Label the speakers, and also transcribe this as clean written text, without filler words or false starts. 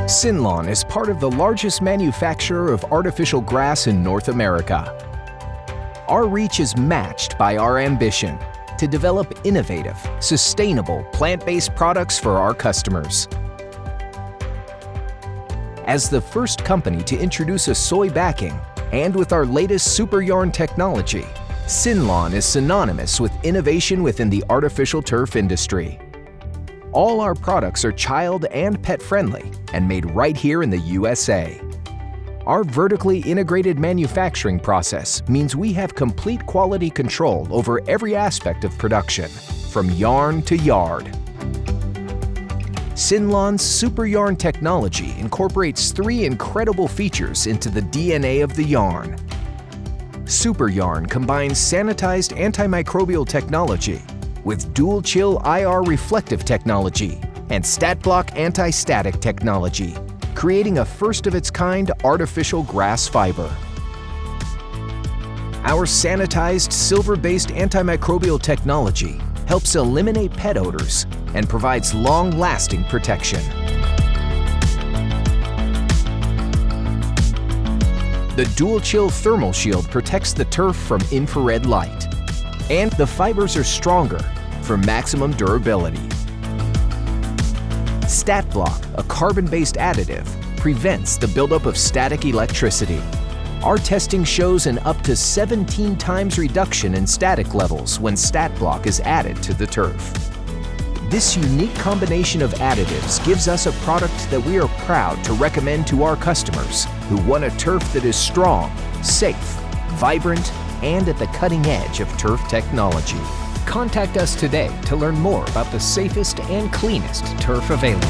Speaker 1: SYNLawn is part of the largest manufacturer of artificial grass in North America. Our reach is matched by our ambition to develop innovative, sustainable, plant-based products for our customers. As the first company to introduce a soy backing, and with our latest super yarn technology, SYNLawn is synonymous with innovation within the artificial turf industry. All our products are child and pet friendly and made right here in the USA. Our vertically integrated manufacturing process means we have complete quality control over every aspect of production, from yarn to yard. SYNLawn's super yarn technology incorporates 3 incredible features into the DNA of the yarn. Super yarn combines sanitized antimicrobial technology with DualChill IR Reflective technology and StatBlock Antistatic technology, creating a first-of-its-kind artificial grass fiber. Our sanitized silver-based antimicrobial technology helps eliminate pet odors and provides long-lasting protection. The DualChill Thermal Shield protects the turf from infrared light, and the fibers are stronger for maximum durability. StatBlock, a carbon-based additive, prevents the buildup of static electricity. Our testing shows an up to 17 times reduction in static levels when StatBlock is added to the turf. This unique combination of additives gives us a product that we are proud to recommend to our customers who want a turf that is strong, safe, vibrant, and at the cutting edge of turf technology. Contact us today to learn more about the safest and cleanest turf available.